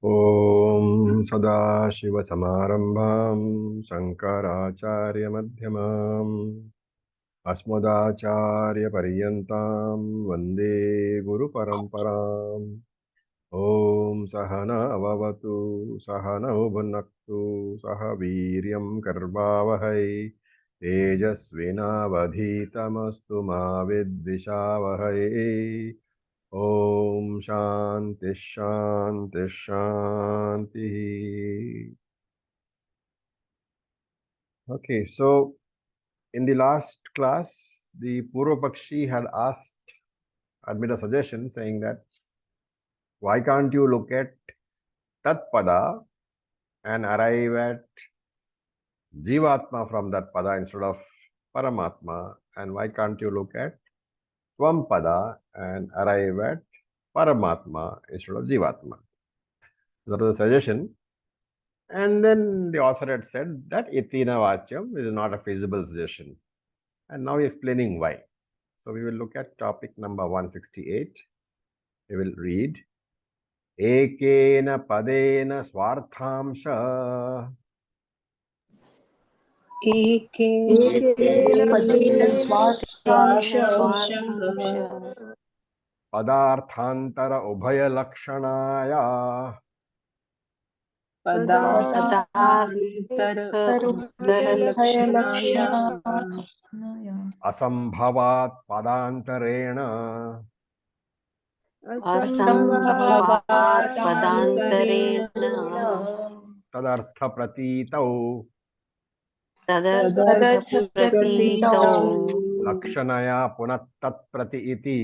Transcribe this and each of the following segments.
Om Sadashivasamarambham Shankaracharya Madhyamam Asmadacharya Paryantam Vande Guru Paramparam. Om Sahana Vavatu Sahana Bhunaktu Saha Viryam Karvavahai Tejasvinavadhitamastu ma vidvishavahai. Om Shanti Shanti Shanti. Okay, so in the last class, the Purvapakshi had made a suggestion saying that why can't you look at Tat Pada and arrive at Jivatma from that Pada instead of Paramatma, and why can't you look at Tvam Pada and arrive at Paramatma instead of Jivatma? That was a suggestion. And then the author had said that Itina Vachyam is not a feasible suggestion. And now he's explaining why. So we will look at topic number 168. We will read Ekena Padena Swarthamsha एकेन पदेन स्वार्थांशः Padarthantara Ubhaya Lakshanaya Asambhavat Padantarena Tadartha Pratitau Lakshanaya Punattat Prati iti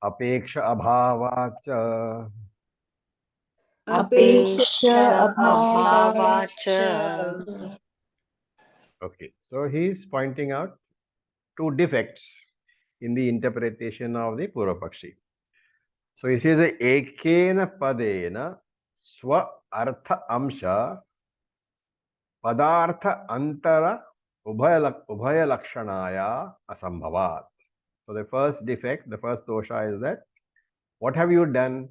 Apeksha Abhavacha. Okay, so he is pointing out two defects in the interpretation of the Purvapakshi. So he says Ekena Padena Swa Artha Amsha Padartha Antara Ubhaya Lakshanaya Asambhavat. So the first defect, the first dosha is that what have you done?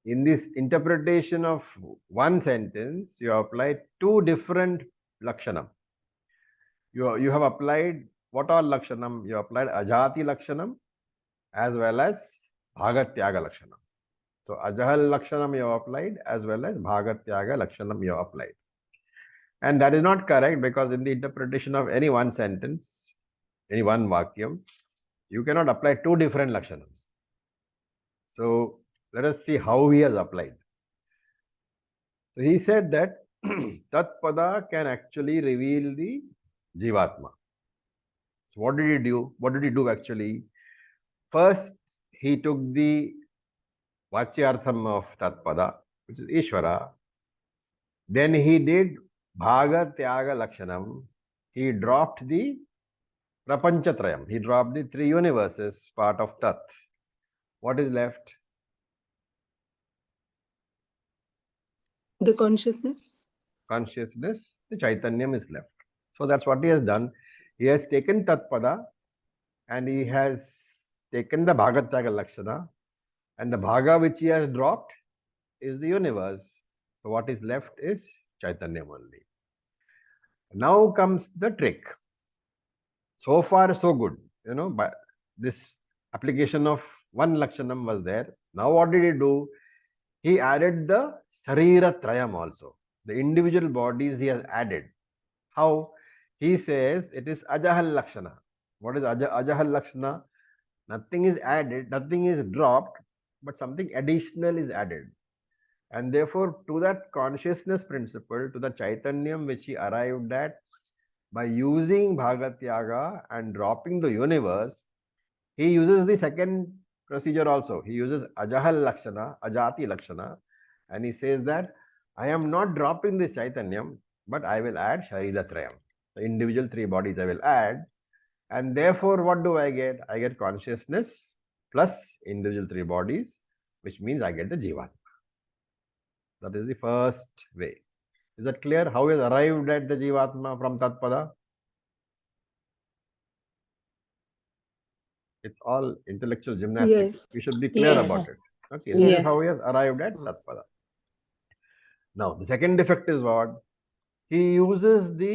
In this interpretation of one sentence, you have applied two different lakshanam. You have applied what all lakshanam? You applied ajati lakshanam as well as bhagatyaga lakshanam. So ajahal lakshanam you have applied as well as bhagatyaga lakshanam you have applied. And that is not correct, because in the interpretation of any one sentence, any one vakyam, you cannot apply two different lakshanams. So let us see how he has applied. So he said that Tat Pada can actually reveal the Jivatma. So what did he do? What did he do actually? First, he took the Vachyartham of Tat Pada, which is Ishvara. Then he did Bhaga Tyaga Lakshanam. He dropped the Prapanchatrayam. He dropped the three universes part of Tat. What is left? The consciousness. Consciousness, the Chaitanyam is left. So that's what he has done. He has taken Tat Pada and he has taken the Bhagatyaga Lakshana, and the Bhaga which he has dropped is the universe. So what is left is Chaitanyam only. Now comes the trick. So far so good, but this application of one Lakshanam was there. Now what did he do? He added the Sharira Trayam also. The individual bodies he has added. How? He says it is Ajahal Lakshana. What is Ajahal Lakshana? Nothing is added, nothing is dropped, but something additional is added. And therefore, to that consciousness principle, to the Chaitanyam which he arrived at by using Bhagatyaga and dropping the universe, he uses the second procedure also. He uses Ajahal Lakshana, Ajati Lakshana, and he says that I am not dropping this Chaitanyam, but I will add Sharira Trayam. The individual three bodies I will add. And therefore, what do I get? I get consciousness plus individual three bodies, which means I get the Jivatma. That is the first way. Is that clear? How is arrived at the Jivatma from Tat Pada? It's all intellectual gymnastics. Yes. We should be clear Yes. about it. Okay, this is how he Yes. has arrived at Tatpada. Now, the second defect is what? He uses the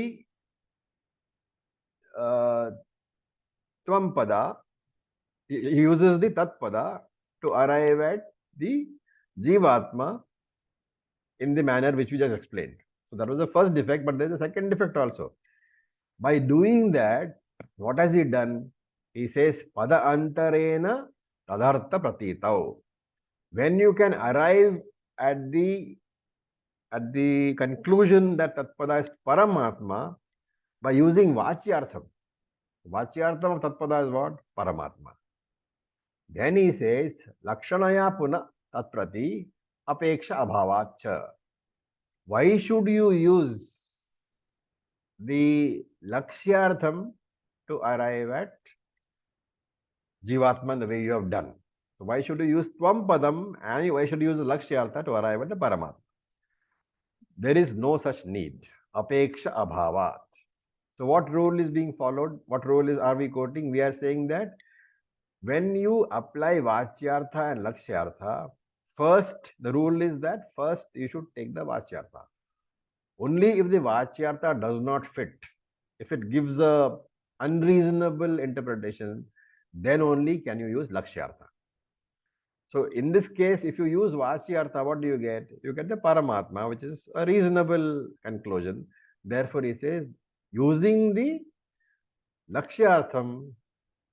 Tvampada, he uses the Tatpada to arrive at the Jivatma in the manner which we just explained. So that was the first defect, but there is a second defect also. By doing that, what has he done? He says, Pada antarena tadartha pratitau. When you can arrive at the conclusion that Tatpada is Paramatma by using Vachyartham. Vachyartham of Tatpada is what? Paramatma. Then he says, Lakshanaya puna tatprati apeksha abhavacha. Why should you use the Lakshyartham to arrive at Jivatman the way you have done? So why should you use Tvam Padam and why should you use the Lakshyartha to arrive at the Paramatma? There is no such need. Apeksha abhavat. So what rule is being followed? What rule are we quoting? We are saying that when you apply Vachyartha and Lakshyartha, first, the rule is that first you should take the Vachyartha. Only if the Vachyartha does not fit, if it gives a unreasonable interpretation, then only can you use Lakshyartha. So in this case, if you use Vachyartha, what do you get? You get the Paramatma, which is a reasonable conclusion. Therefore, he says, using the Lakshyartham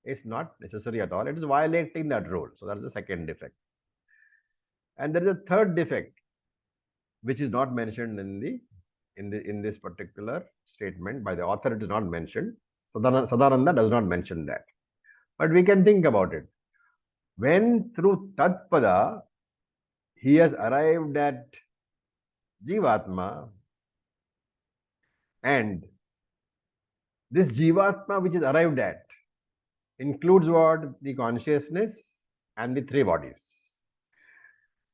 is not necessary at all. It is violating that rule. So that is the second defect. And there is a third defect, which is not mentioned in this particular statement by the author. It is not mentioned. Sadananda does not mention that. But we can think about it. When through Tatpada, he has arrived at Jivatma, and this Jivatma which is arrived at includes what? The consciousness and the three bodies.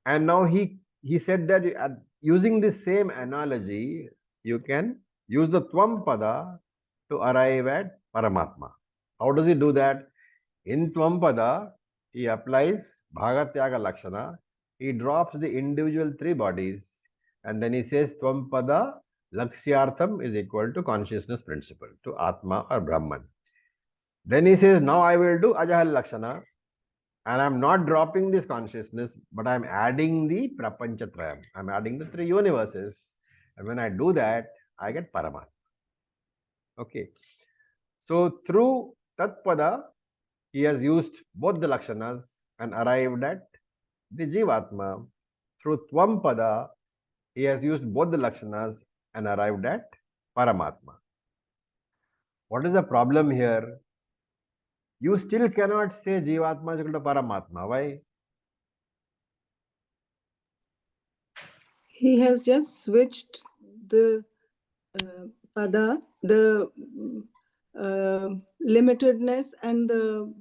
And now he said that using the same analogy, you can use the Tvampada to arrive at Paramatma. How does he do that? In Tvampada, he applies Bhagatyaga Lakshana. He drops the individual three bodies, and then he says Tvampada Lakshyartham is equal to consciousness principle, to Atma or Brahman. Then he says, now I will do Ajahal Lakshana, and I'm not dropping this consciousness, but I'm adding the Prapanchatrayam. I'm adding the three universes. And when I do that, I get Paramatma. Okay. So through Tatpada, he has used both the Lakshanas and arrived at the Jivatma. Through Tvampada, he has used both the Lakshanas and arrived at Paramatma. What is the problem here? You still cannot say Jivatma is equal to Paramatma. Why? He has just switched the pada, the limitedness and the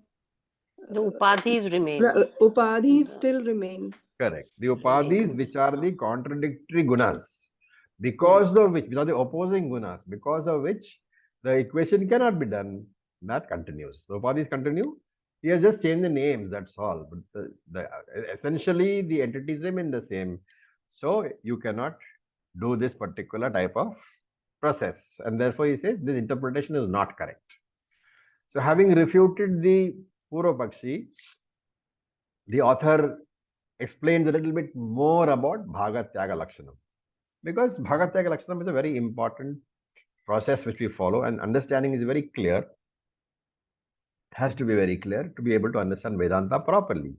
upadhis remain. upadhis still remain. Correct. The upadhis, which are the contradictory gunas, because of which are the opposing gunas, because of which the equation cannot be done, that continues. So upadhis continue. He has just changed the names, that's all. But essentially, the entities remain the same. So you cannot do this particular type of process. And therefore, he says this interpretation is not correct. So having refuted the Purvapakshi, the author explains a little bit more about Bhagatyaga Lakshanam. Because Bhagatyaga Lakshanam is a very important process which we follow, and understanding is very clear, has to be very clear to be able to understand Vedanta properly.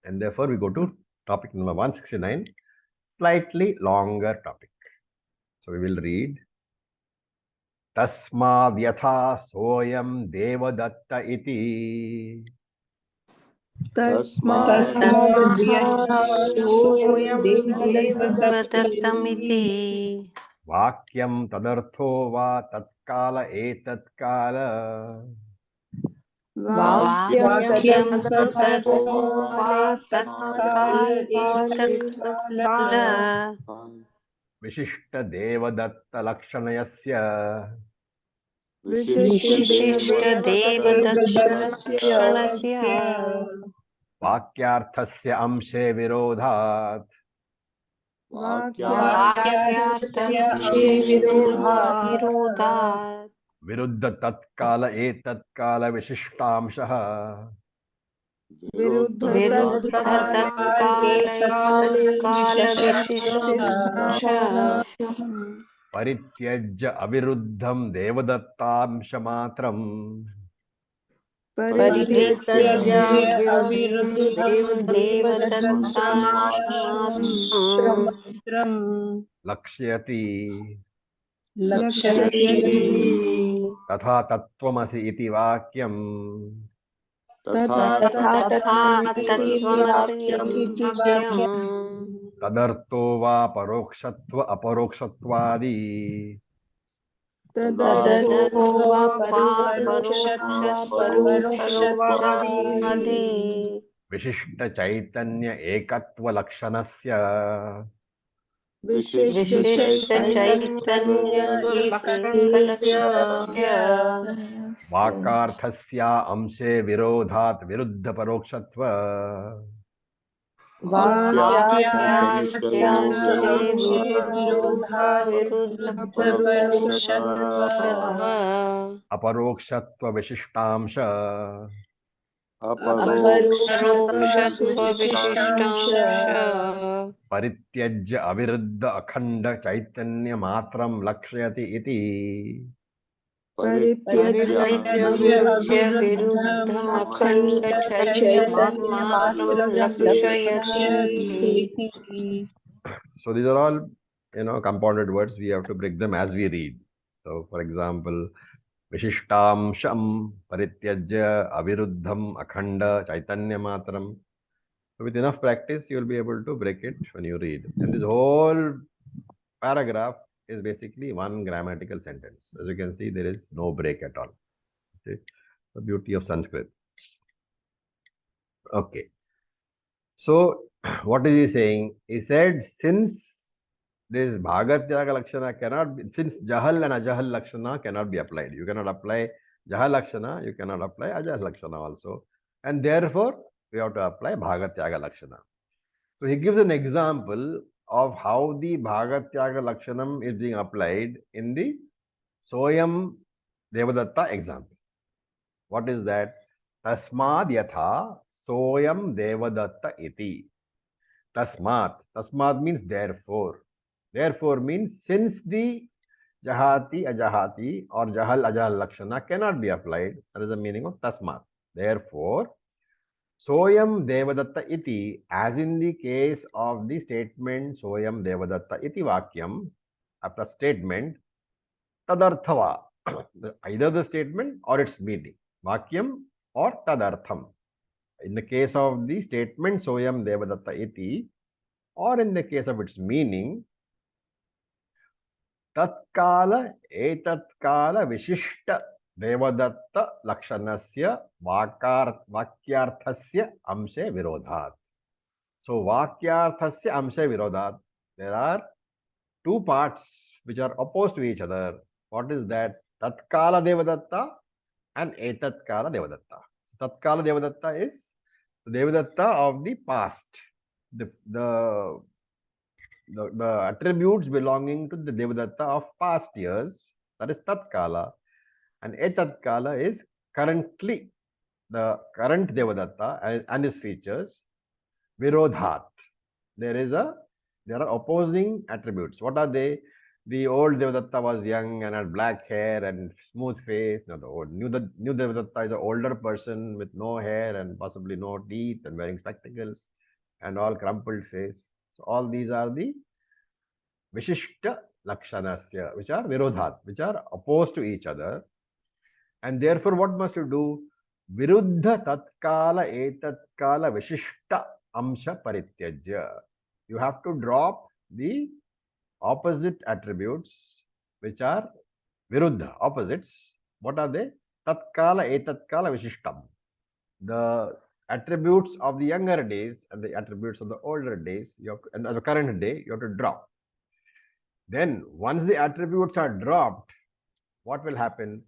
And therefore, we go to topic number 169, slightly longer topic. So we will read. Tasmad yatha soyam devadatta iti. Devadatamiti. Vakyam tadartho va tatkala etatkala. Vakyam tadartho va tatkala etakala. Vishishta devadatta lakshanayasya. विशिष्टदेवदत्तलक्षणस्य वाक्यार्थस्य अंशे विरोधात् वाक्यार्थस्य विरोधात् विरुद्ध तत्काल एतत्काल विशिष्टांशः विरुद्धतत्कालैतत्कालविशिष्टांशः परित्यज्य अविरुद्धं देवदत्तांशमात्रम् परित्यज्य अविरुद्धं देवदत्तांशमात्रं लक्ष्यति लक्ष्यति तथा तत्त्वमसि इति वाक्यम् तथा तत्त्वमसि इति वाक्यम् तदर्थो वा परोक्षत्व अपरोक्षत्वादि तदर्थो वा परोक्षत्वादि विशिष्ट चैतन्य एकत्व लक्षणस्य विशिष्टचैतन्य एकलक्षणस्य वाकार्थस्या अंशे विरोधात् विरुद्ध परोक्षत्व वाक्यार्थस्यांशे विरुद्धपरोक्षत्व अपरोक्षत्व विशिष्टांश अपरोक्षत्वविशिष्टांश परित्यज्य अविरुद्ध अखंड चैतन्य मात्रं लक्ष्यति इति परित्यज्य विरुद्धमखण्डचैतन्यमात्रं लक्षयति So these are all, compounded words. We have to break them as we read. So for example, Vishishtamsham Parityajya Aviruddham Akhanda Chaitanya Matram. So with enough practice, you will be able to break it when you read. And this whole paragraph is basically one grammatical sentence. As you can see, there is no break at all. Okay? The beauty of Sanskrit. Okay. So what is he saying? He said, since this Bhagatyaga Lakshana cannot be, since Jahal and Ajahal Lakshana cannot be applied. You cannot apply Jahal Lakshana, you cannot apply Ajahal Lakshana also. And therefore, we have to apply Bhagatyaga Lakshana. So he gives an example of how the Bhagatyaga Lakshanam is being applied in the Soyam Devadatta example. What is that? Tasmad Yatha Soyam Devadatta iti. Tasmat. Tasmat means therefore. Therefore means since the Jahati Ajahati or Jahal Ajahal Lakshana cannot be applied. That is the meaning of Tasmat. Therefore, Soyam Devadatta iti, as in the case of the statement Soyam Devadatta iti Vakyam, after statement, Tadarthava, either the statement or its meaning, Vakyam or Tadartham. In the case of the statement Soyam Devadatta iti, or in the case of its meaning, Tatkala Etatkala Vishishta Devadatta Lakshanasya Vakyarthasya Amshe Virodhat. So Vakyarthasya Amshe Virodhat. There are two parts which are opposed to each other. What is that? Tatkala Devadatta and Etatkala Devadatta. Tatkala Devadatta is the Devadatta of the past. The attributes belonging to the Devadatta of past years, that is Tatkala. And Etatkala is currently the current Devadatta and his features, Virodhat. There are opposing attributes. What are they? The old Devadatta was young and had black hair and smooth face. No, the new Devadatta is an older person with no hair and possibly no teeth and wearing spectacles and all crumpled face. So all these are the Vishishta Lakshanasya, which are Virodhat, which are opposed to each other. And therefore, what must you do? Viruddha Tatkala Etatkala Vishishta Amsha Parityajya. You have to drop the opposite attributes, which are Viruddha, opposites. What are they? Tatkala Etatkala Vishishtam. The attributes of the younger days and the attributes of the older days, and the current day, you have to drop. Then, once the attributes are dropped, what will happen?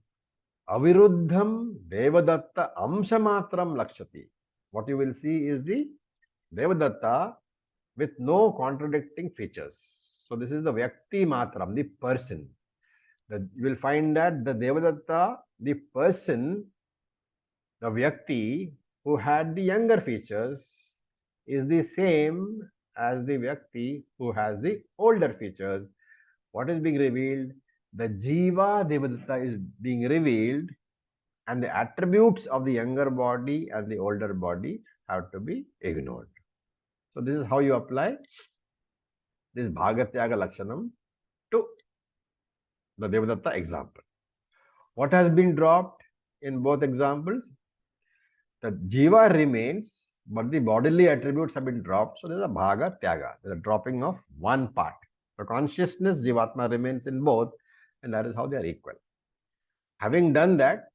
Aviruddham Devadatta Amshamatram Lakshati. What you will see is the Devadatta with no contradicting features. So this is the Vyakti Matram, the person. You will find that the Devadatta, the person, the Vyakti who had the younger features is the same as the Vyakti who has the older features. What is being revealed? The Jiva Devadatta is being revealed, and the attributes of the younger body and the older body have to be ignored. So this is how you apply this Bhagatyaga Lakshanam to the Devadatta example. What has been dropped in both examples? The Jiva remains, but the bodily attributes have been dropped. So there's a Bhagatyaga, there's a dropping of one part. The consciousness, Jivatma, remains in both, and that is how they are equal. Having done that,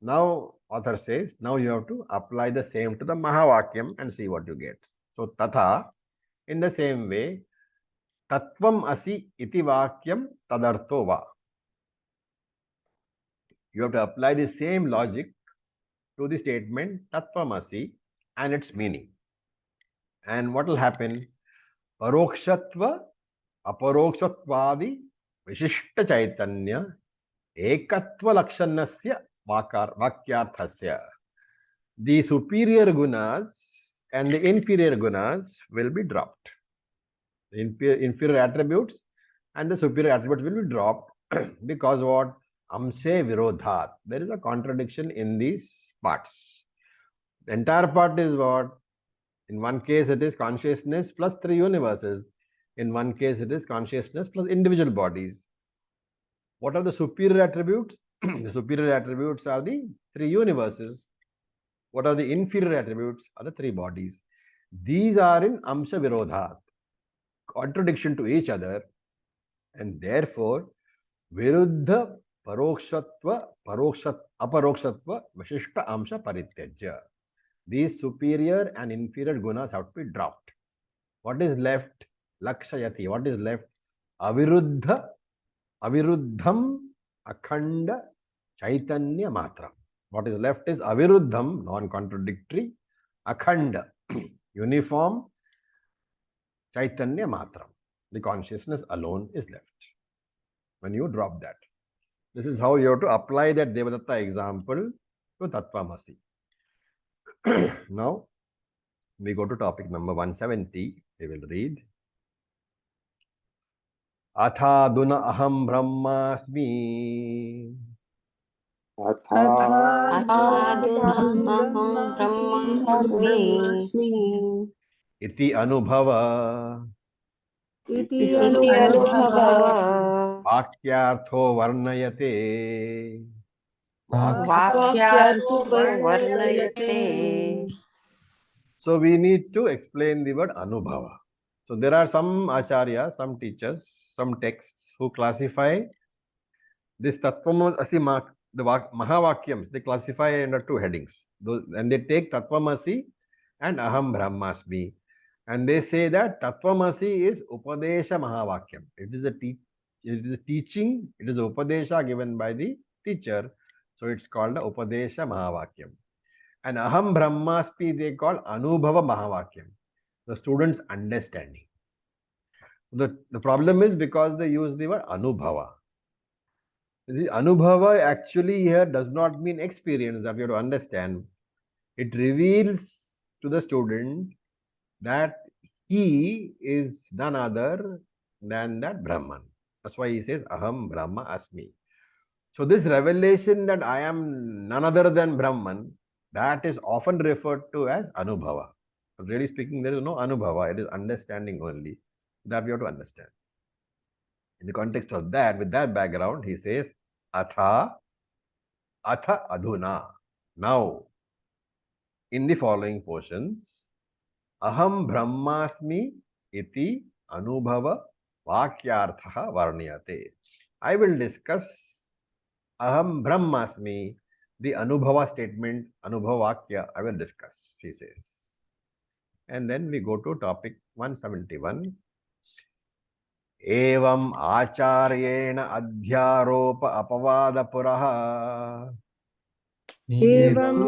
now author says, now you have to apply the same to the Mahavakyam and see what you get. So Tatha, in the same way, Tattvam Asi iti Vakyam Tadartho Va. You have to apply the same logic to the statement Tattvam Asi and its meaning. And what will happen? Parokshatva, Aparokshatvadi, Vishishta Chaitanya, Ekatva Lakshanasya Vakyarthasya. The superior gunas and the inferior gunas will be dropped. The inferior attributes and the superior attributes will be dropped because what? Amse Virodhat. There is a contradiction in these parts. The entire part is what? In one case it is consciousness plus three universes. In one case it is consciousness plus individual bodies. What are the superior attributes? The superior attributes are the three universes. What are the inferior attributes? Are the three bodies. These are in Amsha Virodhat, contradiction to each other, and therefore Viruddha Parokshatva Aparokshatva Vishishta Amsha Parityajya. These superior and inferior gunas have to be dropped. What is left? Lakshayati. What is left? Aviruddham Akhanda Chaitanya Matra. What is left is Aviruddham, non-contradictory, Akhanda, uniform, Chaitanya Matra. The consciousness alone is left. When you drop that, this is how you have to apply that Devadatta example to Tattvamasi. Now, we go to topic number 170. We will read. Athaduna aham brahmasmi. Adhaduna aham brahmasmi. Iti anubhava. Iti Iti anubhava. anubhava. Vakyartho varnayate. Vakyartho varnayate. So we need to explain the word anubhava. So there are some acharyas, some teachers, some texts who classify this Tattvamasi, the Mahavakyams, they classify under two headings. And they take Tattvamasi and Aham Brahmasmi. And they say that Tattvamasi is Upadesha Mahavakyam. It is a teaching, it is a Upadesha given by the teacher. So it's called a Upadesha Mahavakyam. And Aham Brahmasmi they call Anubhava Mahavakyam, the student's understanding. The problem is because they use the word Anubhava. The Anubhava actually here does not mean experience, that we have to understand. It reveals to the student that he is none other than that Brahman. That's why he says Aham Brahma Asmi. So this revelation that I am none other than Brahman, that is often referred to as Anubhava. But really speaking, there is no Anubhava, it is understanding only. That we have to understand. In the context of that, with that background, he says, Atha Adhuna. Now, in the following portions, Aham Brahmasmi iti Anubhava Vakyartha Varniyate. I will discuss Aham Brahmasmi, the Anubhava statement, Anubhava Vakya, I will discuss, he says. And then we go to topic 171. Evam Acharyena Adhyaropa Apavada Puraha एवम्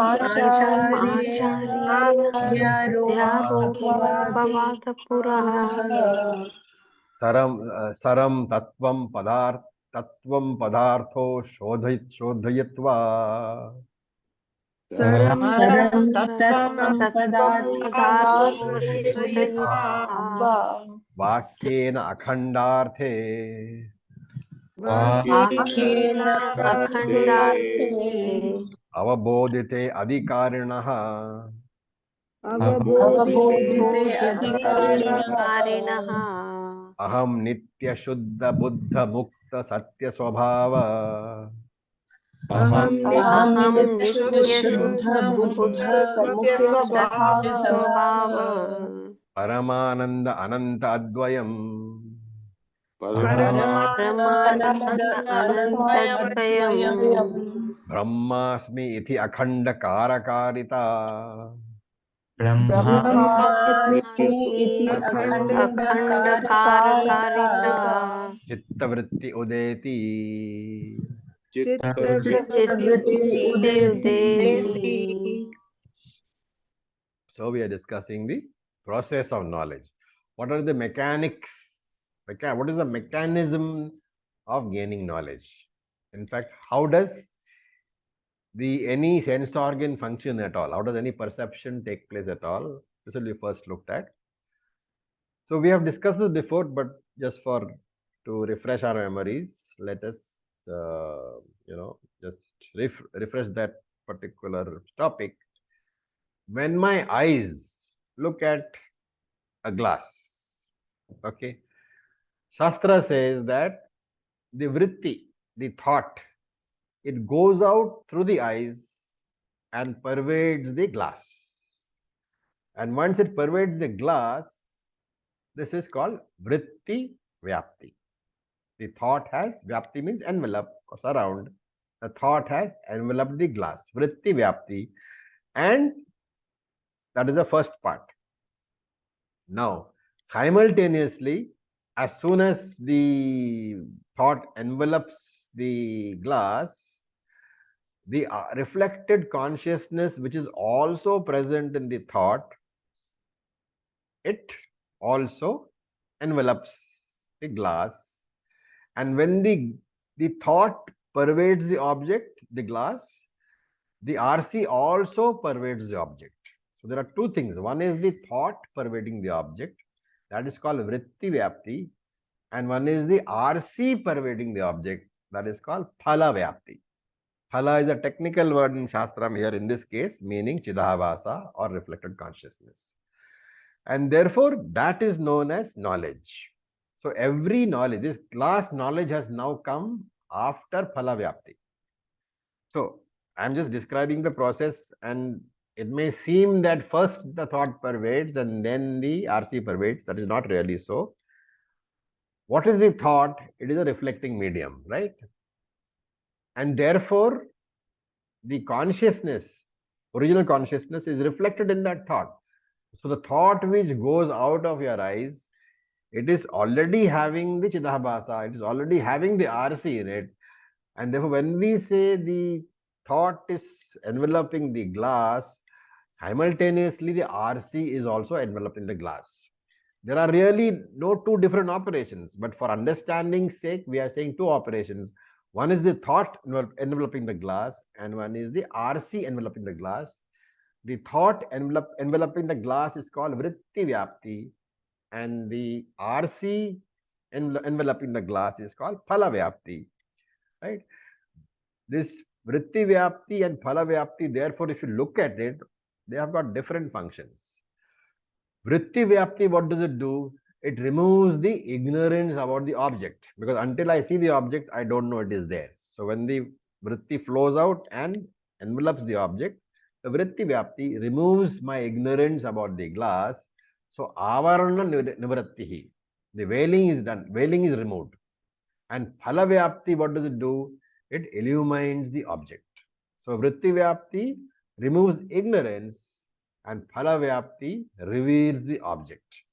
आचार्येणाध्यारोपवादपुरः saram tatvam padartho shodhayitva सरं पदार्थो शोधयित्वा vakyena akhandarte वाक्येन अखण्डार्थे avabodhite adhikarinah अवबोधिते अधिकारिणः aham nitya shuddha buddha mukta satya swabhava अहं अहं नित्यशुद्धबुद्धसत्यस्वभाव paramananda ananta advayam परमानन्द अनन्तद्वयम् brahmasmi iti akhanda karakarita ब्रह्मास्मि ब्रह्मास्मि अखण्डकारकारिता अखण्डकारकारिता chitta vritti udeti. चित्तवृत्ति उदेति So we are discussing the process of knowledge. What are the mechanics? What is the mechanism of gaining knowledge? In fact, how does any sense organ function at all? How does any perception take place at all? This will be first looked at. So we have discussed this before, but just to refresh our memories, let us just refresh that particular topic. When my eyes look at a glass, okay, Shastra says that the vritti, the thought, it goes out through the eyes and pervades the glass. And once it pervades the glass, this is called vritti vyapti. The thought has, vyapti means envelope or surround. The thought has enveloped the glass, vritti vyapti, and that is the first part. Now, simultaneously, as soon as the thought envelops the glass, the reflected consciousness, which is also present in the thought, it also envelops the glass. And when the thought pervades the object, the glass, the RC also pervades the object. So there are two things. One is the thought pervading the object. That is called vritti vyapti. And one is the RC pervading the object. That is called phala vyapti. Phala is a technical word in Shastram here in this case, meaning chidahavasa or reflected consciousness. And therefore, that is known as knowledge. So every knowledge, this last knowledge has now come after phala vyapti. So I'm just describing the process, and it may seem that first the thought pervades and then the RC pervades. That is not really so. What is the thought? It is a reflecting medium, right? And therefore, the consciousness, original consciousness, is reflected in that thought. So the thought which goes out of your eyes, it is already having the chidahabhasa, it is already having the RC in it. And therefore, when we say the thought is enveloping the glass, simultaneously the RC is also enveloping the glass. There are really no two different operations, but for understanding's sake, we are saying two operations. One is the thought enveloping the glass, and one is the RC enveloping the glass. The thought enveloping the glass is called vritti vyapti, and the RC enveloping the glass is called phala vyapti. Right? This vritti vyapti and phala vyapti, therefore, if you look at it, they have got different functions. Vritti vyapti, what does it do? It removes the ignorance about the object, because until I see the object, I don't know it is there. So when the vritti flows out and envelops the object, the vritti vyapti removes my ignorance about the glass. So avarana nivrattihi, the veiling is done, veiling is removed. And phala vyapti, what does it do? It illumines the object. So vritti vyapti removes ignorance, and phala vyapti reveals the object.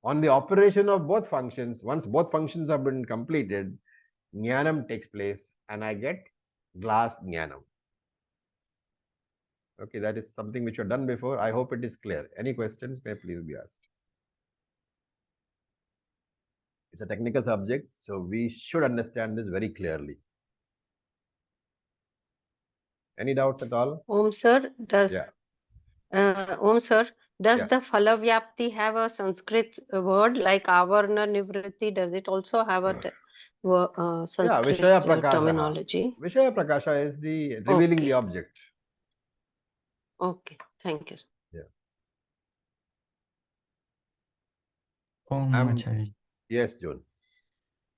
On the operation of both functions, once both functions have been completed, jnanam takes place and I get glass jnanam. Okay, that is something which you've done before. I hope it is clear. Any questions may please be asked. It's a technical subject, so we should understand this very clearly. Any doubts at all? Om sir, does Yeah. Om sir, does Yeah. the Phalavyapti have a Sanskrit word like Avarna Nivritti? Does it also have a Yeah, Sanskrit Vishaya Prakasha. terminology? Vishaya Prakasha is the revealing the Okay. object. Okay, thank you. Yeah. Acharya. Yes, June.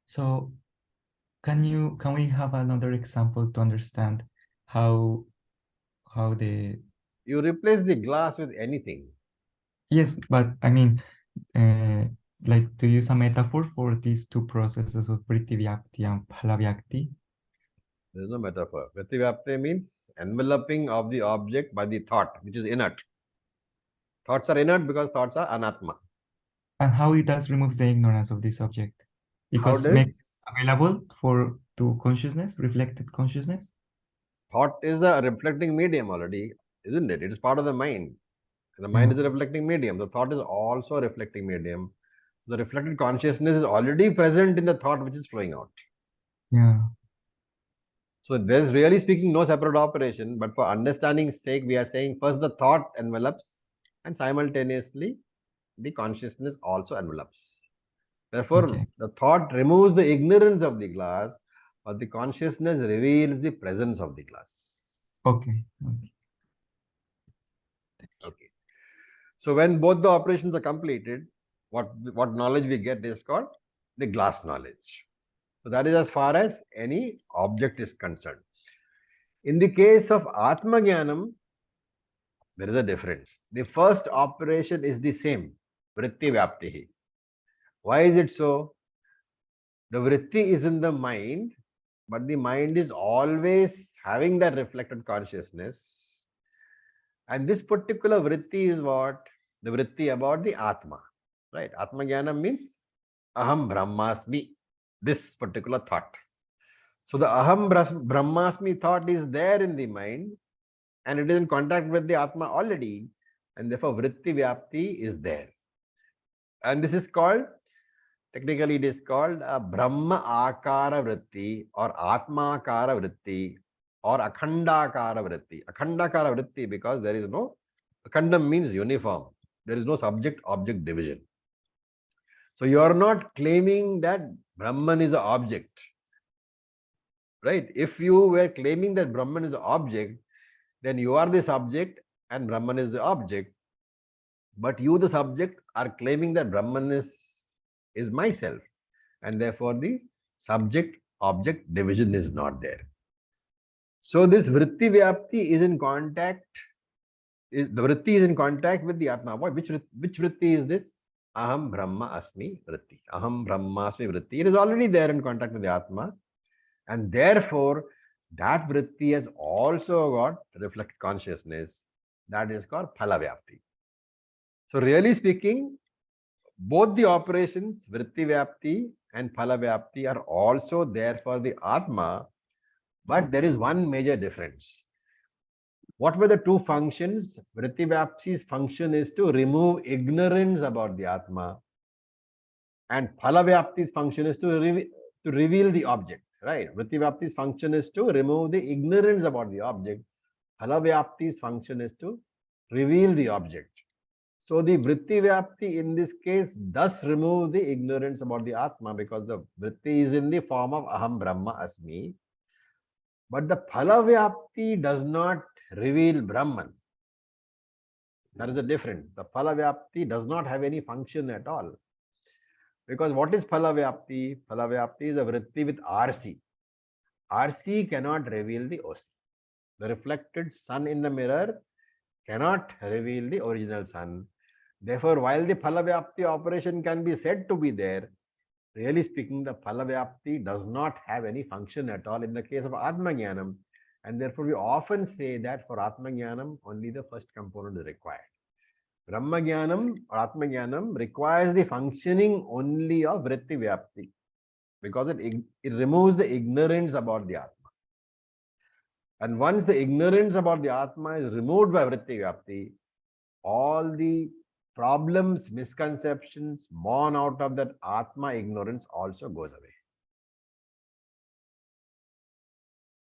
So can we have another example to understand how the You replace the glass with anything. yes, but I mean like to use a metaphor for these two processes of Vritti Vyakti and Phala Vyakti. There is no metaphor. Vritti Vyapti means enveloping of the object by the thought, which is inert. Thoughts are inert because thoughts are anatma. And how it does removes the ignorance of this object, because How make does? available to consciousness, reflected consciousness. Thought is a reflecting medium already, isn't it? It is part of the mind. The mind is a reflecting medium. The thought is also a reflecting medium. So the reflected consciousness is already present in the thought which is flowing out. Yeah. So there's really speaking no separate operation, but for understanding's sake, we are saying first the thought envelops and simultaneously the consciousness also envelops. Therefore, Okay. the thought removes the ignorance of the glass, but the consciousness reveals the presence of the glass. Okay. Okay. So when both the operations are completed, what knowledge we get is called the glass knowledge. So that is as far as any object is concerned. In the case of Atma Jnanam, there is a difference. The first operation is the same, Vritti Vyaptihi. Why is it so? The Vritti is in the mind, but the mind is always having that reflected consciousness. And this particular Vritti is what? The Vritti about the Atma. Right? Atma Jnana means Aham Brahmasmi, this particular thought. So the Aham Brahmasmi thought is there in the mind and it is in contact with the Atma already, and therefore Vritti Vyapti is there. And this is called, technically it is called a Brahma Akara Vritti or Atma Akara Vritti or Akhandakara Vritti. Akhandakara Vritti because there is no, Akhandam means uniform. There is no subject-object division. So you are not claiming that Brahman is an object. Right? If you were claiming that Brahman is an object, then you are the subject and Brahman is the object. But you, the subject, are claiming that Brahman is myself. And therefore, the subject-object division is not there. So this Vritti Vyapti is in contact, the Vritti is in contact with the Atma. Which Vritti is this? Aham Brahma Asmi Vritti. Aham Brahma Asmi Vritti. It is already there in contact with the Atma. And therefore, that Vritti has also got reflect consciousness. That is called Phala Vyapti. So really speaking, both the operations, Vritti Vyapti and Phala Vyapti, are also there for the Atma, but there is one major difference. What were the two functions? Vritti Vyapti's function is to remove ignorance about the Atma, and Phala Vyapti's function is to reveal the object, right? Vritti Vyapti's function is to remove the ignorance about the object. Phala Vyapti's function is to reveal the object. So the Vritti Vyapti in this case does remove the ignorance about the Atma because the Vritti is in the form of Aham Brahma Asmi. But the Phala Vyapti does not reveal Brahman. That is the difference. The Phala Vyapti does not have any function at all. Because what is Phala Vyapti? Phala Vyapti is a Vritti with RC. RC cannot reveal the OC. The reflected sun in the mirror cannot reveal the original sun. Therefore, while the Phala Vyapti operation can be said to be there, really speaking, the Phala Vyapti does not have any function at all in the case of Atma Jnanam. And therefore, we often say that for Atma Jnanam, only the first component is required. Brahma Jnanam or Atma Jnanam requires the functioning only of Vritti Vyapti because it removes the ignorance about the Atma. And once the ignorance about the Atma is removed by vritti vyapti, all the problems, misconceptions born out of that Atma ignorance also goes away.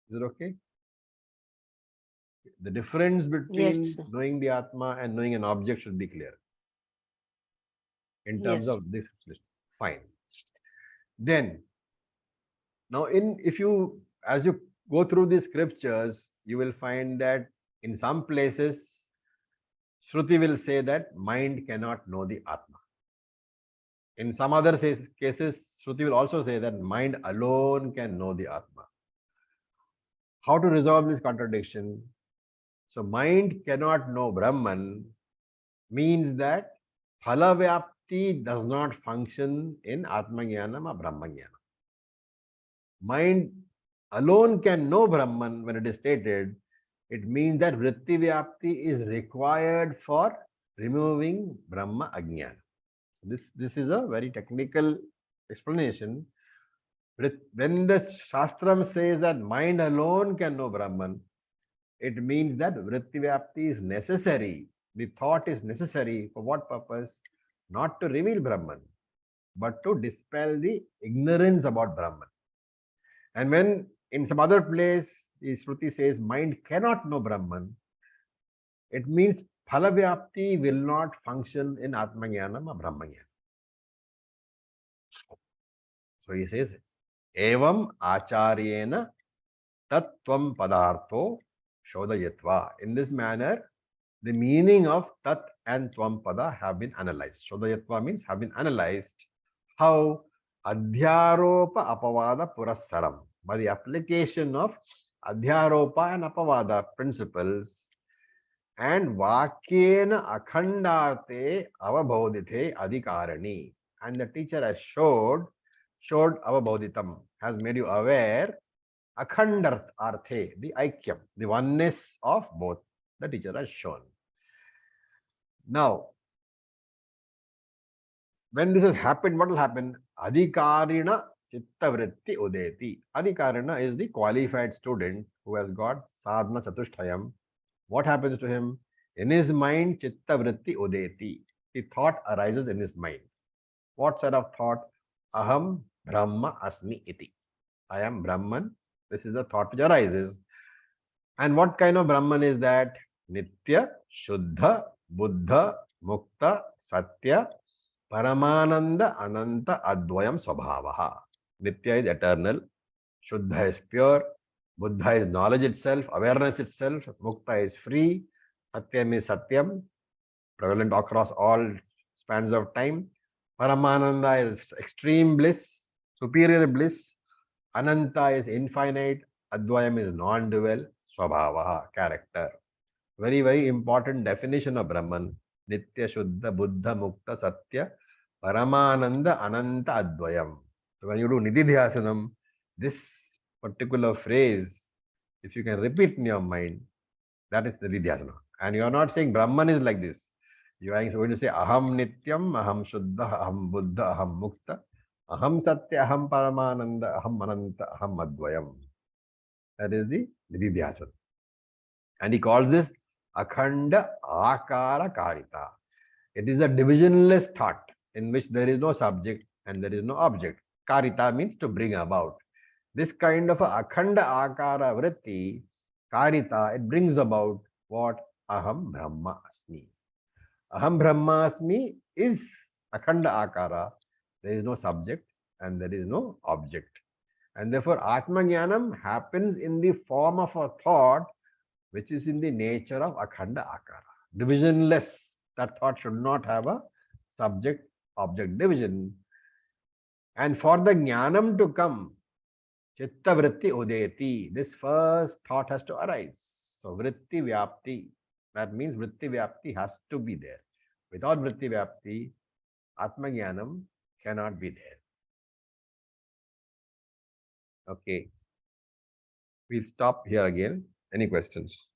Is it okay? The difference between Yes. knowing the Atma and knowing an object should be clear. In terms Yes. of this, fine. Then, now as you go through the scriptures, you will find that in some places, Shruti will say that mind cannot know the Atma. In some other cases, Shruti will also say that mind alone can know the Atma. How to resolve this contradiction? So, mind cannot know Brahman means that Phalavyapti does not function in Atmagnanam or Brahmagnanam. Mind alone can know Brahman when it is stated. It means that Vritti Vyapti is required for removing Brahma Ajnana. This is a very technical explanation. When the Shastram says that mind alone can know Brahman, it means that Vritti Vyapti is necessary. The thought is necessary for what purpose? Not to reveal Brahman, but to dispel the ignorance about Brahman. And when in some other place the Shruti says mind cannot know Brahman, it means Phalavyapti will not function in Atmajnanam or Brahmagnanam. So he says, Evam Acharyena Tattvam Padartho Shodayatva. In this manner, the meaning of Tat and Tvam Pada have been analyzed. Shodayatva means have been analyzed. How? Adhyaropa Apavada Purasaram. By the application of Adhyaropa and Apavada principles and Vakyena Akhandate Avabodhite Adhikarani. And the teacher has showed Avabodhitam, has made you aware Akhandart Arthe, the Aikyam, the oneness of both. The teacher has shown. Now, when this has happened, what will happen? Adhikarina Chittavritti Udeti. Adhikarina is the qualified student who has got sadhana chatushtayam. What happens to him? In his mind, Chittavritti Udeti. The thought arises in his mind. What sort of thought? Aham Brahma Asmi Iti. I am Brahman. This is the thought which arises. And what kind of Brahman is that? Nitya, Shuddha, Buddha, Mukta, Satya, Paramananda, Ananta, Advayam, Swabhavaha. Nitya is eternal. Shuddha is pure. Buddha is knowledge itself, awareness itself. Mukta is free. Satyam is Satyam, prevalent across all spans of time. Paramananda is extreme bliss, superior bliss. Ananta is infinite. Advayam is non-dual. Swabhavaha, character. Very, very important definition of Brahman. Nitya, Shuddha, Buddha, Mukta, Satya, Paramananda, Ananta, Advayam. So when you do Nididhyasanam, this particular phrase, if you can repeat in your mind, that is Nididhyasana. And you are not saying Brahman is like this. You are going to say Aham Nityam, Aham Shuddha, Aham Buddha, Aham Mukta, Aham Satya, Aham Paramananda, Aham Ananta, Aham Advayam. That is the Nididhyasana. And he calls this Akhanda Akara Karita. It is a divisionless thought in which there is no subject and there is no object. Karita means to bring about. This kind of a Akhanda Akara Vritti, Karita, it brings about what? Aham Brahma Asmi. Aham Brahma Asmi is Akhanda Akara. There is no subject and there is no object. And therefore, Atmajnanam happens in the form of a thought which is in the nature of Akhanda Akara. Divisionless. That thought should not have a subject-object division. And for the Jnanam to come, Chitta Vritti Udeti, this first thought has to arise. So Vritti Vyapti, that means Vritti Vyapti has to be there. Without Vritti Vyapti, Atmajnanam cannot be there. Okay. We'll stop here again. Any questions?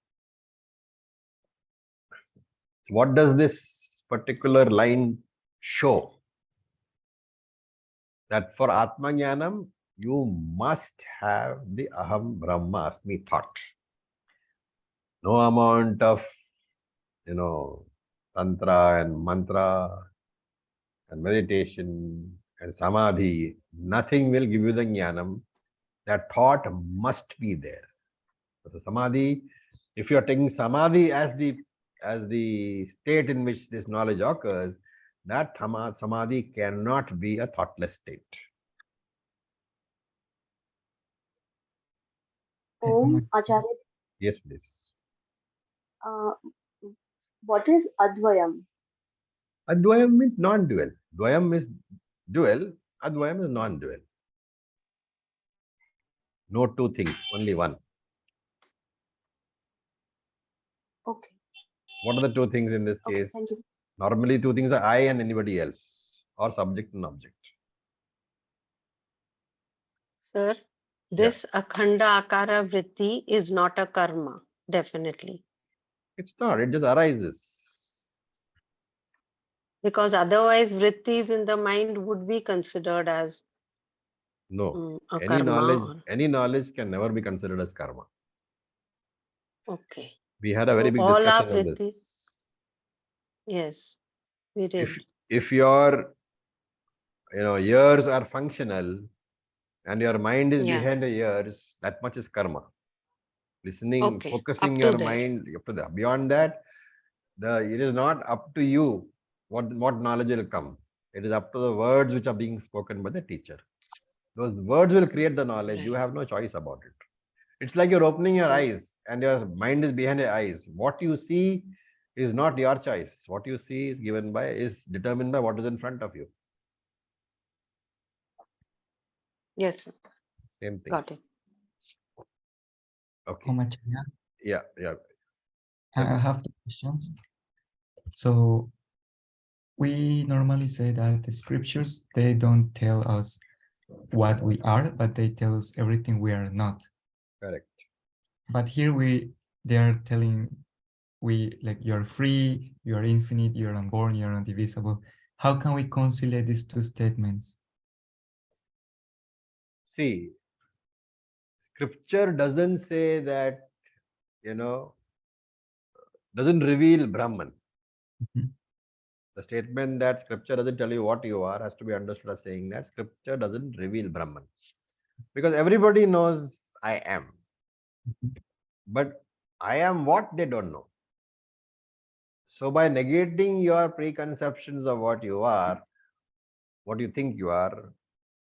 What does this particular line show? That for Atmajnanam, you must have the Aham Brahma Asmi thought. No amount of, tantra and mantra and meditation and samadhi, nothing will give you the jnanam. That thought must be there. So the samadhi, if you are taking samadhi as the state in which this knowledge occurs, that samadhi cannot be a thoughtless state. Om Acharya, Yes, please. what is Advayam? Advayam means non-dual. Dvayam is dual. Advayam is non-dual. No two things, only one. Okay. What are the two things in this Okay, case? thank you. Normally, two things are I and anybody else, or subject and object. Sir, this akhanda akara vritti is not a karma, definitely. It's not, it just arises. Because otherwise vrittis in the mind would be considered as No. a Any karma. knowledge can never be considered as karma. Okay. We had a very So big all our discussion on vrittis. this. Yes, we did. If your ears are functional and your mind is Yeah. behind the ears, that much is karma. Listening, Okay, focusing up to your there. mind up to that. Beyond that, it is not up to you what knowledge will come. It is up to the words which are being spoken by the teacher. Those words will create the knowledge. You Right. have no choice about it. It's like you're opening your Right. eyes and your mind is behind your eyes. What you see is not your choice. What you see is determined by what is in front of you. Yes, sir. Same thing. Got it. Okay. Acharya, Yeah. I have two questions. So we normally say that the scriptures, they don't tell us what we are, but they tell us everything we are not. Correct. But here they are telling like you're free, you're infinite, you're unborn, you're indivisible. How can we conciliate these two statements? See, scripture doesn't say that, doesn't reveal Brahman. Mhm. The statement that scripture doesn't tell you what you are has to be understood as saying that scripture doesn't reveal Brahman. Because everybody knows I am. Mhm. But I am what they don't know. So by negating your preconceptions of what you are, what you think you are,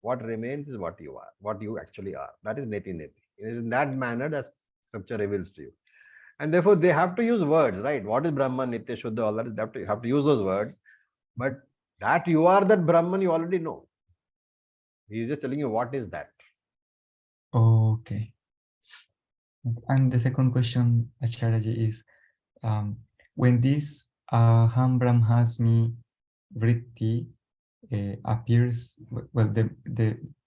what remains is what you are, what you actually are. That is neti neti. It is in that manner that scripture reveals to you. And therefore they have to use words, right? What is Brahman, Nitya, Shuddha, all that, they have to use those words. But that you are that Brahman, you already know. He is just telling you what is that. Okay. And the second question, Acharya, is when this Aham Brahmasmi vritti appears, well,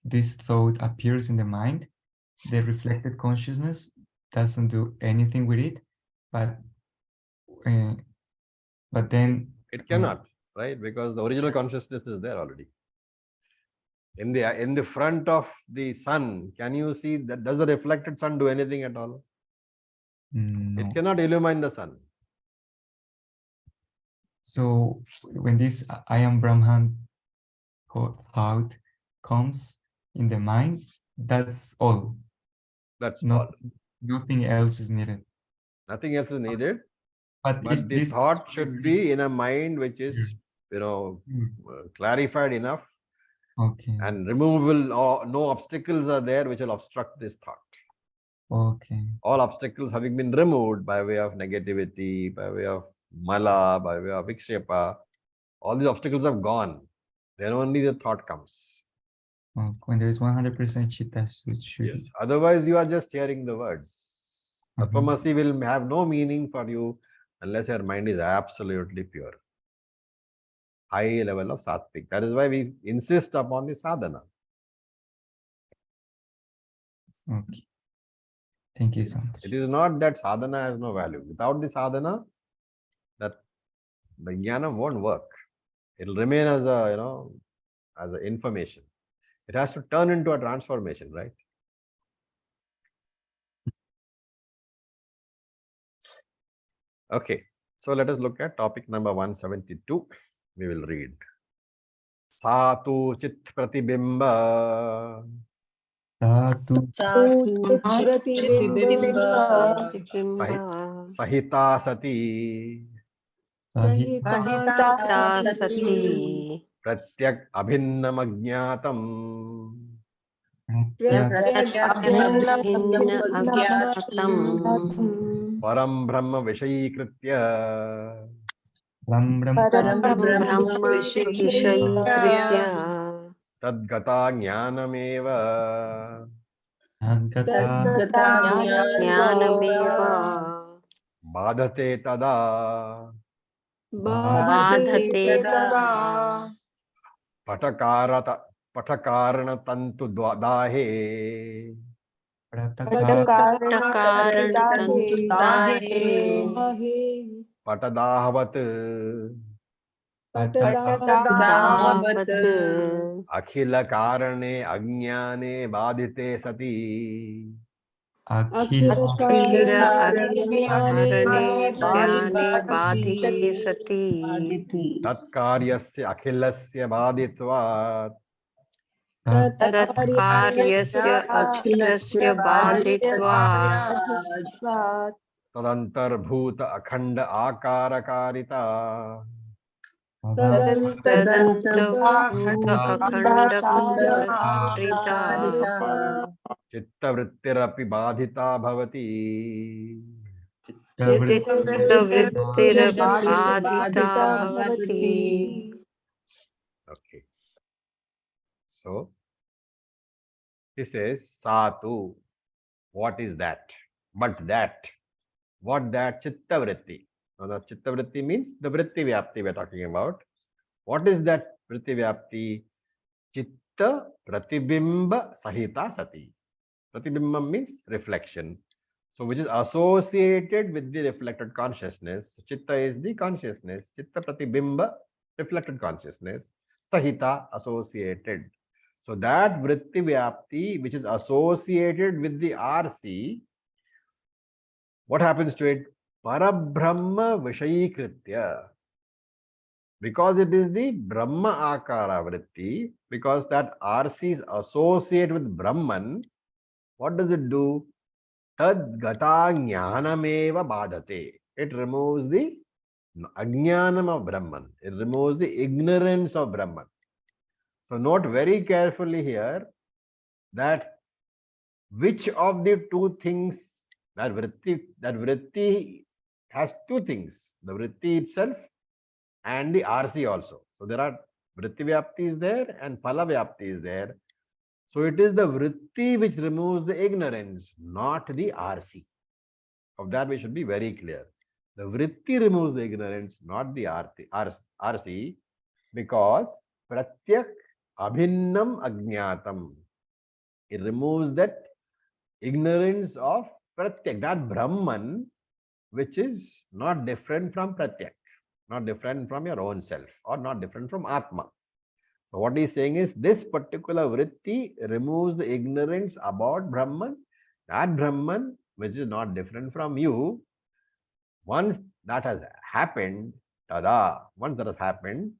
this thought appears in the mind, the reflected consciousness doesn't do anything with it, but then It cannot, right? Because the original consciousness is there already. In the front of the sun, can you see that? Does the reflected sun do anything at all? no. It cannot illumine the sun. So when this I am Brahman thought comes in the mind, that's all. That's Not, all. nothing else is needed. Nothing else is needed. But The thought should be in a mind which is, clarified enough Okay. and removable, or no obstacles are there which will obstruct this thought. Okay. All obstacles having been removed by way of negativity, by way of mala, by way of vikshepa, all these obstacles have gone. Then only the thought comes. When there is 100% chitta should. Yes. Otherwise, you are just hearing the words. Mhm. Tatvamasi will have no meaning for you unless your mind is absolutely pure. High level of sattvic. That is why we insist upon the sadhana. Okay. Thank you so much. It is not that sadhana has no value. Without the sadhana, that the jnana won't work. It will remain as as an information. It has to turn into a transformation, right? Okay, so let us look at topic number 172. We will read. Satu chit pratibimba Tatu sahita sati Sahita sati pratyak abhinnam agnatam pratyabhinna agnatam param brahma vishayikritya brahma vishayikritya tadgata jnanameva jnanameva badhate tada badhate patakarana tantu dahe patakaran tantu dahe patadahavat davat akhila karane ajnane badhite sati Akhila akhila agyane jnane badhite sati tatkaryasya akhilasya badhitvat तत्कार्यस्य अखिलस्य बाधित्वात् तदंतर्भूत अखंड आकारकारिता तदन्तभूत अखण्डकारकारिता चित्तवृत्तिरपि बाधिता भवति चित्तवृत्तिर्बाधिता भवति. Okay, so he says satu. What is that? But that. What that? Chitta vritti. Now the chitta vritti means the vritti vyapti we are talking about. What is that vritti vyapti? Chitta pratibimba sahita sati. Pratibimba means reflection. So which is associated with the reflected consciousness. Chitta is the consciousness. Chitta pratibimba, reflected consciousness. Sahita, associated. So that vritti vyapti which is associated with the RC, what happens to it? Parabrahma vishayikritya. Because it is the Brahma akara vritti, because that RC is associated with Brahman, what does it do? Tad gata jnanameva badhate. It removes the ajnanam of Brahman. It removes the ignorance of Brahman. So note very carefully here that which of the two things that vritti has two things, the vritti itself and the RC also. So there are vritti vyapti is there and phala vyapti is there. So it is the vritti which removes the ignorance, not the RC. Of that we should be very clear. The vritti removes the ignorance, not the RC, because pratyak abhinnam agnatam. It removes that ignorance of pratyak, that Brahman, which is not different from pratyak, not different from your own self, or not different from Atma. So what he's saying is this particular vritti removes the ignorance about Brahman, that Brahman which is not different from you. Once that has happened, once that has happened,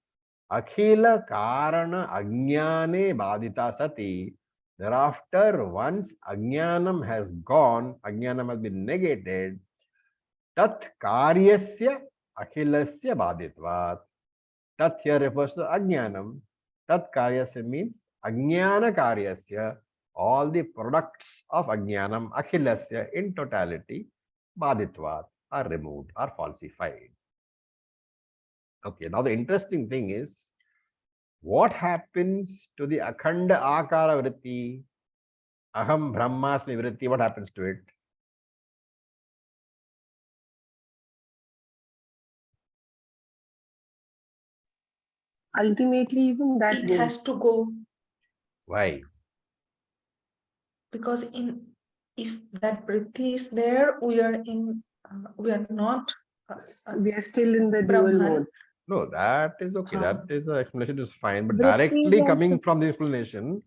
akhila karana ajnane badita sati. Thereafter, once ajnanam has gone, ajnanam has been negated, tat karyasya akhilasya baditvat. Tat here refers to ajnanam. Tat karyasya means ajnana karyasya. All the products of ajnanam, akhilasya in totality, baditvat, are removed, are falsified. Okay, now the interesting thing is, what happens to the akhanda akara vritti, aham brahmasmi vritti, what happens to it? Ultimately, even that It goes. has to go, Why? because if that vritti is there, we are not We are still in the dual Brahman. mode. No, that is okay. That is the explanation is fine. But Vritti directly is coming also- from the explanation,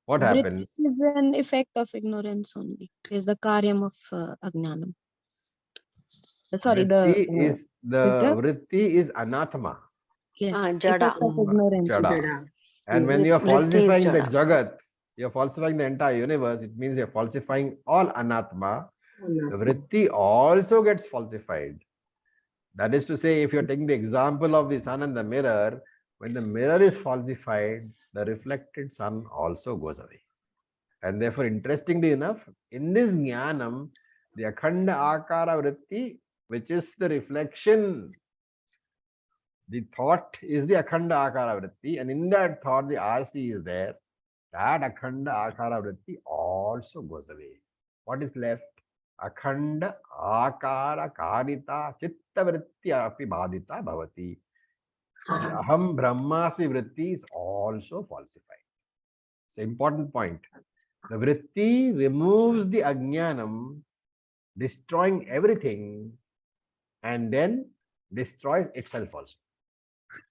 what Vritti happens? is an effect of ignorance only, is the karyam of ajnanam. Sorry, the vritti is anatma, Jada. effect of ignorance. jada. And when Yes, you are vritti is falsifying the jada. jagat, you are falsifying the entire universe. It means you are falsifying all anatma. The vritti also gets falsified. That is to say, if you're taking the example of the sun and the mirror, when the mirror is falsified, the reflected sun also goes away. And therefore, interestingly enough, in this jnanam, the akhanda akara vritti, which is the reflection, the thought is the akhanda akara vritti, and in that thought, the RC is there. That akhanda akara vritti also goes away. What is left? Akhanda akara karita chitta vritti api badita bhavati. So the aham brahmasmi vritti is also falsified. It's an important point. The vritti removes the ajnanam, destroying everything, and then destroys itself also.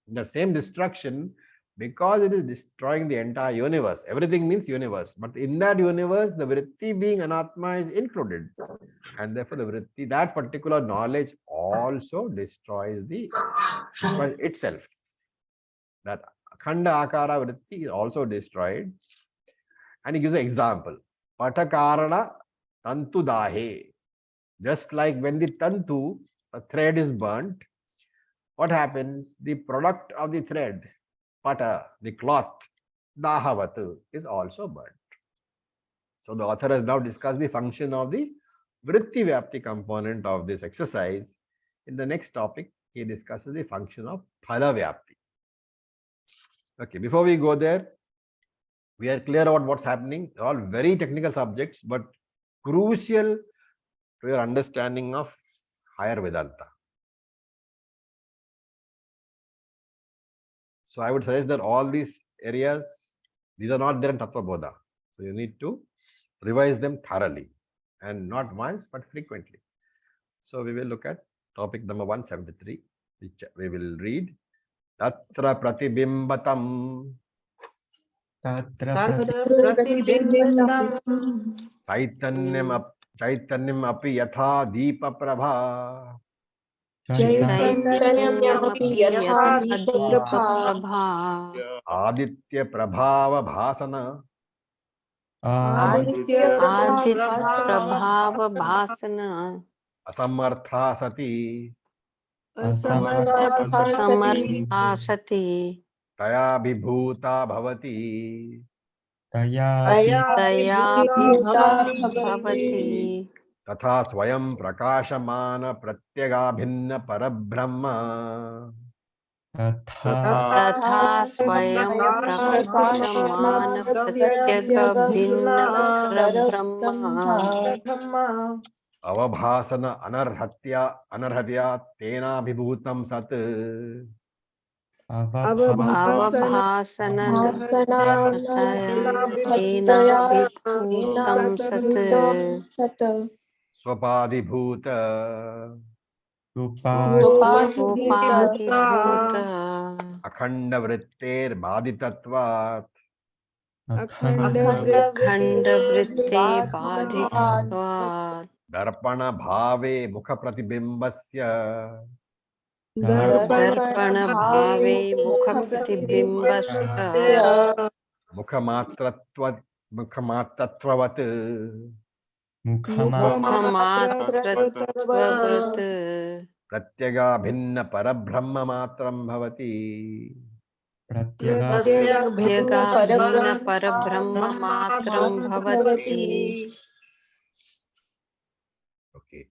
The same destruction, because it is destroying the entire universe. Everything means universe, but in that universe, the vritti being anatma is included, and therefore the vritti, that particular knowledge, also destroys itself. That akhanda akara vritti is also destroyed, and he gives an example: patakarana tantu dahe. Just like when the tantu, a thread is burnt, what happens? The product of the thread, pata, the cloth, dahavatu, is also burnt. So the author has now discussed the function of the vritti vyapti component of this exercise. In the next topic, he discusses the function of phala vyapti. Okay, before we go there, we are clear about what's happening. They're all very technical subjects, but crucial to your understanding of higher Vedanta. So I would suggest that all these areas, these are not there in Tattva Bodha. So you need to revise them thoroughly, and not once, but frequently. So we will look at topic number 173, which we will read. Tatra pratibimbatam chaitanyam api yatha deepa prabha aditya prabhava bhasana Prabhava bhasana asamartha sati samartha sati taya vibhuta bhavati taya bhavati तथा स्वयं प्रकाशमान प्रत्यगाभिन्न परब्रह्म तथा स्वयं प्रकाशमान प्रत्यग भिन्न परब्रह्म अवभासन अनर्हत्या तेनाभिभूतं सत् अवभासन तेनाभिभूतं सत् स्वपादिभूत सोपाधिभूत अखंड वृत्तेर्बाधितत्वात् अखंड वृत्ते बाधितत्वात् दर्पण भावे मुख प्रतिबिंबस्य दर्पण भावे मुख प्रतिबिंबस्य मुखमात्रत्ववत् मुखमात्रत्ववत् प्रत्यगाभिन्न परब्रह्म मात्रं भवति प्रत्यगाभिन्न परब्रह्म मात्रं भवति. Okay.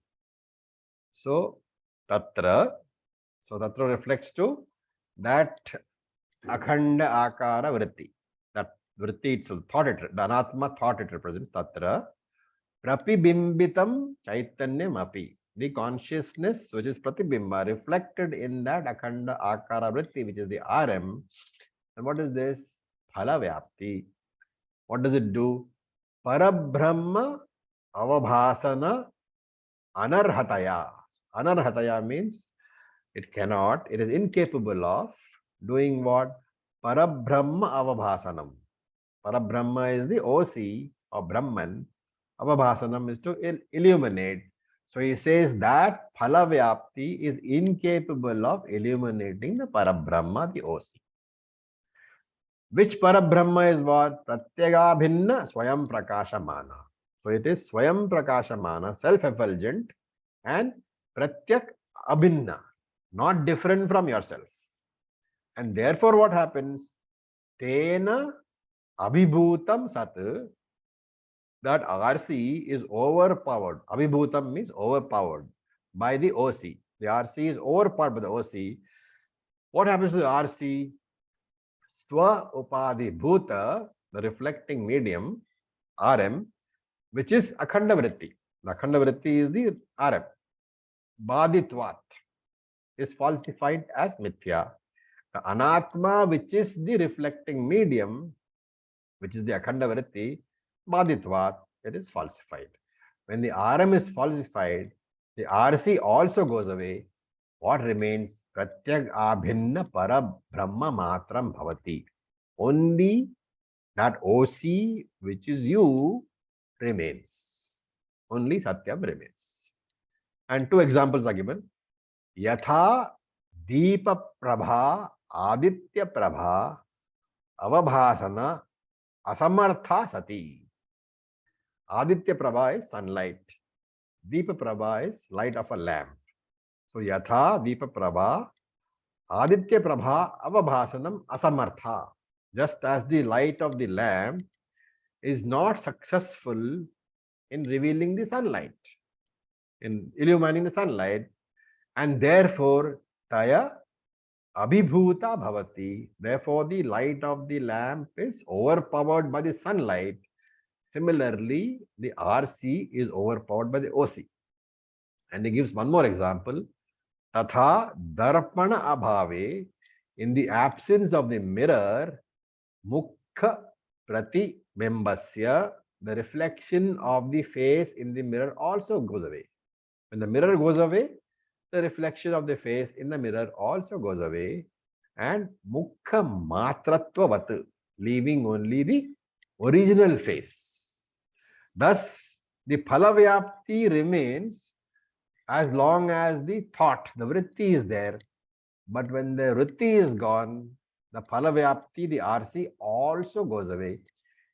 So tatra reflects to that akhanda akara vritti. That vritti itself, the anatma thought it represents. Tatra prapibimbitam chaitanyam api. The consciousness which is pratibimba reflected in that akhanda akara vritti, which is the RM. And what is this? Phala vyapti. What does it do? Parabrahma avabhasana anarhataya. Anarhataya means it is incapable of doing what? Parabrahma avabhasanam. Parabrahma is the OC of Brahman. Avabhasanam is to illuminate. So he says that phala vyapti is incapable of illuminating the Parabrahma, the OC. Which Parabrahma is what? Pratyagabhinna Swayam Prakashamana. So it is Swayam Prakashamana, self-effulgent, and Pratyak Abhinna, not different from yourself. And therefore what happens? Tena Abhibhutam Sat, that RC is overpowered. Abhibhutam means overpowered by the OC. The RC is overpowered by the OC. What happens to the RC? Swa Upadhi Bhuta, the reflecting medium, RM, which is Akhanda Vritti. The Akhanda Vritti is the RM. Baditvat is falsified as Mithya. The Anatma, which is the reflecting medium, which is the Akhanda Vritti, Baditvat, it is falsified. When the RM is falsified, the RC also goes away. What remains? Pratyag Abhinna Para Brahma Matram Bhavati. Only that OC, which is you, remains. Only Satyam remains. And two examples are given. Yatha Deepa Prabha Aditya Prabha Avabhasana Asamartha Sati. Aditya Prabha is sunlight. Deepa Prabha is light of a lamp. So Yatha Deepa Prabha Aditya Prabha Avabhasanam Asamartha. Just as the light of the lamp is not successful in revealing the sunlight, in illumining the sunlight, and therefore Taya Abhibhuta Bhavati. Therefore, the light of the lamp is overpowered by the sunlight. Similarly, the RC is overpowered by the OC. And he gives one more example. Tatha Darpana Abhave, in the absence of the mirror, Mukha Prati Bimbasya, the reflection of the face in the mirror also goes away. When the mirror goes away, the reflection of the face in the mirror also goes away, and Mukha Matratvavat, leaving only the original face. Thus, the Phalavyapti remains as long as the thought, the vritti is there. But when the vritti is gone, the Phalavyapti, the RC also goes away.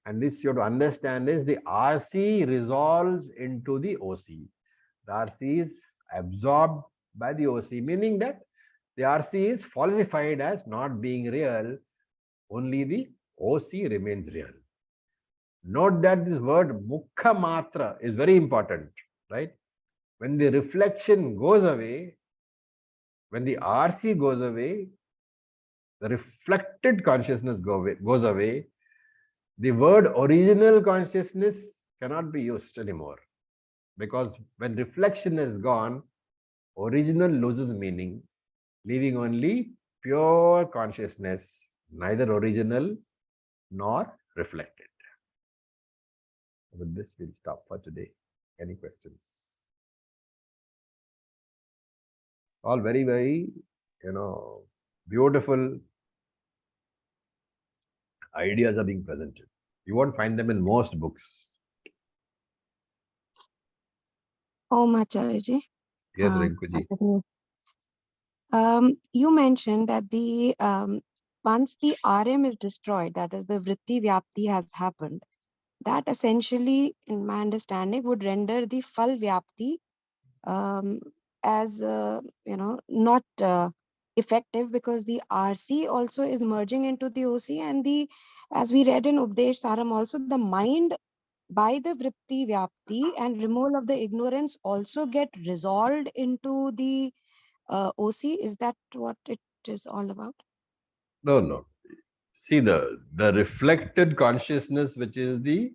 And this you have to understand is the RC resolves into the OC. The RC is absorbed by the OC, meaning that the RC is falsified as not being real. Only the OC remains real. Note that this word Mukha Matra is very important, right? When the reflection goes away, when the RC goes away, the reflected consciousness goes away. The word original consciousness cannot be used anymore, because when reflection is gone, original loses meaning, leaving only pure consciousness, neither original nor reflected. With this, we'll stop for today. Any questions? All very, very, beautiful ideas are being presented. You won't find them in most books. Om Acharya. Yes, Rinkuji. You mentioned that the once the RM is destroyed, that is the vritti vyapti has happened, that essentially, in my understanding, would render the phal vyapti as not effective, because the RC also is merging into the OC, and the, as we read in VedantaSaara also, the mind by the vritti vyapti and removal of the ignorance also get resolved into the OC. Is that what it is all about? No. See, the reflected consciousness, which is the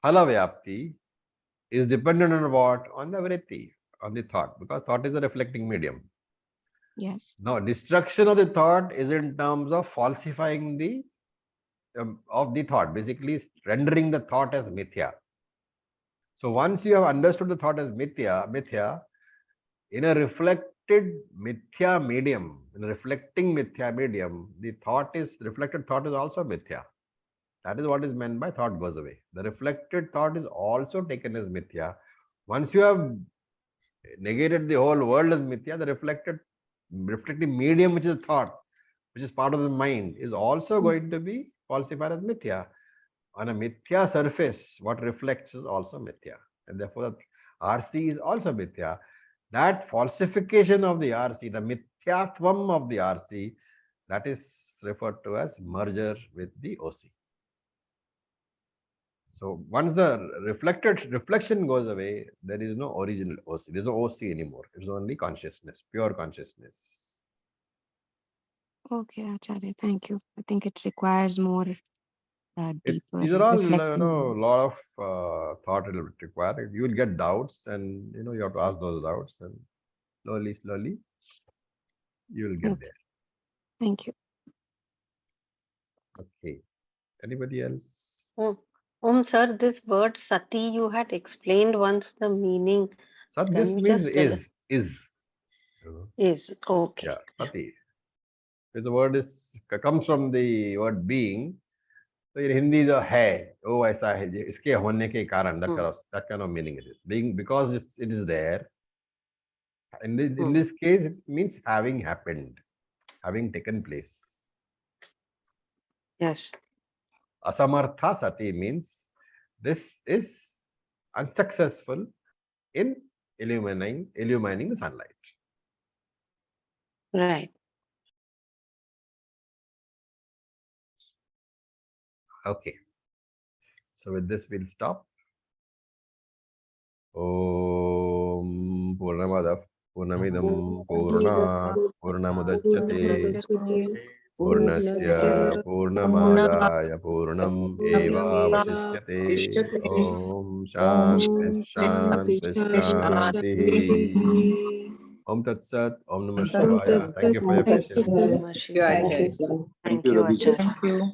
Phalavyapti, is dependent on what? On the vritti, on the thought, because thought is a reflecting medium. Yes. Now, destruction of the thought is in terms of falsifying the of the thought, basically rendering the thought as mithya. So once you have understood the thought as mithya, in a reflected mithya medium, in a reflecting mithya medium, the reflected thought is also mithya. That is what is meant by thought goes away. The reflected thought is also taken as mithya. Once you have negated the whole world as mithya, the reflective medium, which is thought, which is part of the mind, is also going to be falsified as mithya. On a mithya surface, what reflects is also mithya. And therefore, the RC is also mithya. That falsification of the RC, the mithyatvam of the RC, that is referred to as merger with the OC. So once the reflection goes away, there is no original OC. There is no OC anymore. It's only consciousness, pure consciousness. Okay, Acharya, thank you. I think it requires more deeper These are all, reflection. a lot of thought it will require. You will get doubts, and you have to ask those doubts, and slowly, you will get Okay. there. Thank you. Okay. Anybody else? Sir, this word sati, you had explained once the meaning. Sat, Can this you means just tell us? is. Is okay. Yeah, sati. The word comes from the word being. So in Hindi, the hai, oh, aisa hai, iske hone ke karan, that kind of meaning it is. Being, because it is there. In this case, it means having happened, having taken place. Yes. Asamartha sati means this is unsuccessful in illumining the sunlight. Right. Okay. So with this, we'll stop. Om Purnamadav Purnamidam Purnat Purnamudachyate Purnasya Purnamadaya Purnam Eva Vasishyate. Om Shanti Shanti Shanti. Om Tat Sat. Om Namah Shivaya. Thank you for your Om patience. Namah Shivaya. Thank you, sir. Thank you, Acharya. Thank you.